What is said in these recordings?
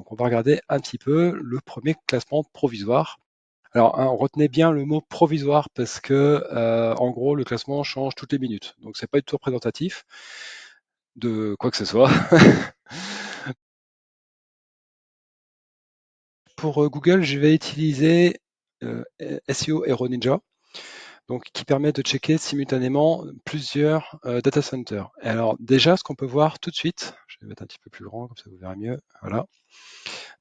Donc on va regarder un petit peu le premier classement provisoire. Alors, hein, retenez bien le mot provisoire parce que, en gros, le classement change toutes les minutes. Donc, c'est pas du tout représentatif de quoi que ce soit. Pour Google, je vais utiliser SEO Hero Ninja, donc qui permet de checker simultanément plusieurs data centers. Et alors, déjà, ce qu'on peut voir tout de suite, je vais mettre un petit peu plus grand, comme ça vous verrez mieux. Voilà.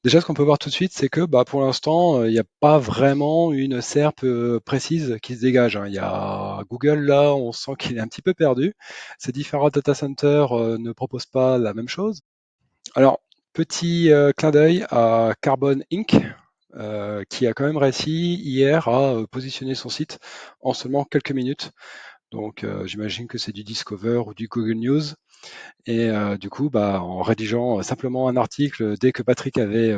Déjà, ce qu'on peut voir tout de suite, c'est que bah, pour l'instant, il n'y a pas vraiment une SERP précise qui se dégage, hein. Il y a Google, là, on sent qu'il est un petit peu perdu. Ces différents data centers ne proposent pas la même chose. Alors, petit clin d'œil à Carbon Inc., qui a quand même réussi hier à positionner son site en seulement quelques minutes. Donc, j'imagine que c'est du Discover ou du Google News. Et du coup, bah, en rédigeant simplement un article, dès que Patrick avait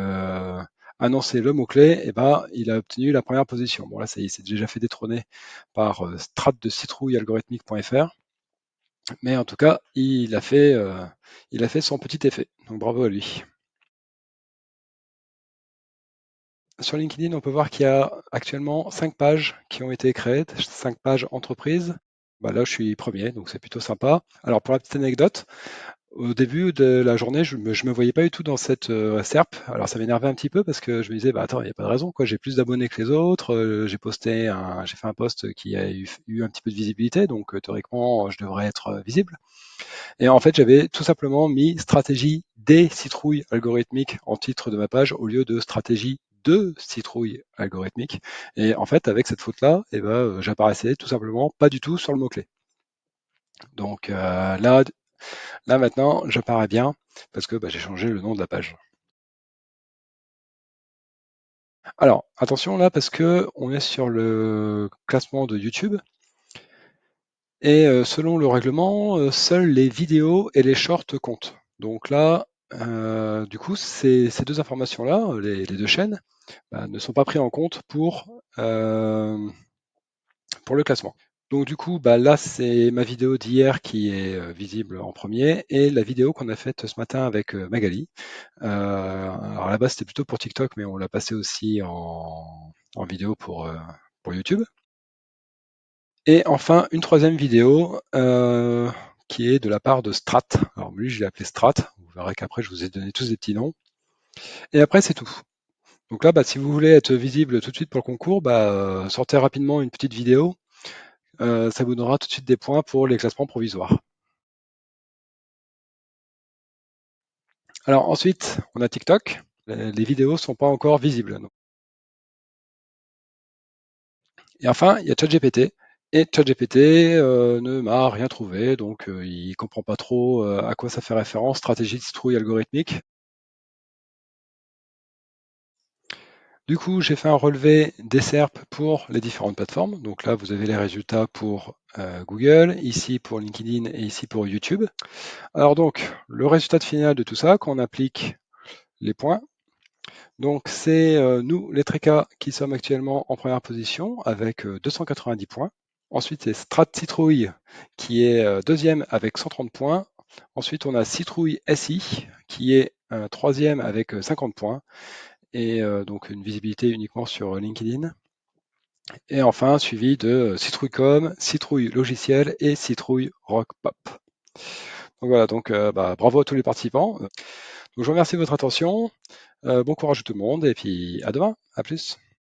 annoncé le mot-clé, et bah, il a obtenu la première position. Bon, là, ça y est, c'est déjà fait détrôner par Strat de citrouille algorithmique.fr. Mais en tout cas, il a fait son petit effet. Donc bravo à lui. Sur LinkedIn, on peut voir qu'il y a actuellement 5 pages qui ont été créées, 5 pages entreprises. Bah, là, je suis premier, donc c'est plutôt sympa. Alors, pour la petite anecdote, au début de la journée, je me voyais pas du tout dans cette SERP. Alors ça m'énervait un petit peu parce que je me disais, bah attends, il n'y a pas de raison, quoi. J'ai plus d'abonnés que les autres. J'ai fait un post qui a eu un petit peu de visibilité, donc théoriquement, je devrais être visible. Et en fait, j'avais tout simplement mis stratégie des citrouilles algorithmiques en titre de ma page au lieu de stratégie de citrouilles algorithmiques. Et en fait, avec cette faute-là, eh ben, j'apparaissais tout simplement pas du tout sur le mot-clé. Donc là maintenant, j'apparais bien parce que bah, j'ai changé le nom de la page. Alors attention là parce que on est sur le classement de YouTube et selon le règlement, seules les vidéos et les shorts comptent. Donc là, du coup, ces deux informations-là, les deux chaînes, bah, ne sont pas prises en compte pour le classement. Donc du coup, bah, là, c'est ma vidéo d'hier qui est visible en premier et la vidéo qu'on a faite ce matin avec Magali. Alors à la base, c'était plutôt pour TikTok, mais on l'a passé aussi en vidéo pour YouTube. Et enfin, une troisième vidéo qui est de la part de Strat. Alors lui, je l'ai appelé Strat. Vous verrez qu'après, je vous ai donné tous des petits noms. Et après, c'est tout. Donc là, bah, si vous voulez être visible tout de suite pour le concours, bah, sortez rapidement une petite vidéo. Ça vous donnera tout de suite des points pour les classements provisoires. Alors ensuite, on a TikTok. Les vidéos ne sont pas encore visibles. Et enfin, il y a ChatGPT. Et ChatGPT ne m'a rien trouvé, donc il ne comprend pas trop à quoi ça fait référence, stratégie de citrouille algorithmique. Du coup, j'ai fait un relevé des SERP pour les différentes plateformes. Donc là, vous avez les résultats pour Google, ici pour LinkedIn et ici pour YouTube. Alors donc, le résultat final de tout ça, quand on applique les points, donc c'est nous, les Tréca, qui sommes actuellement en première position avec 290 points. Ensuite, c'est Strat Citrouille qui est deuxième avec 130 points. Ensuite, on a Citrouille SI qui est troisième avec 50 points et donc une visibilité uniquement sur LinkedIn. Et enfin, suivi de Citrouille.com, Citrouille Logiciel et Citrouille Rock Pop. Donc voilà, donc bah, bravo à tous les participants. Donc je vous remercie de votre attention. Bon courage à tout le monde et puis à demain. À plus.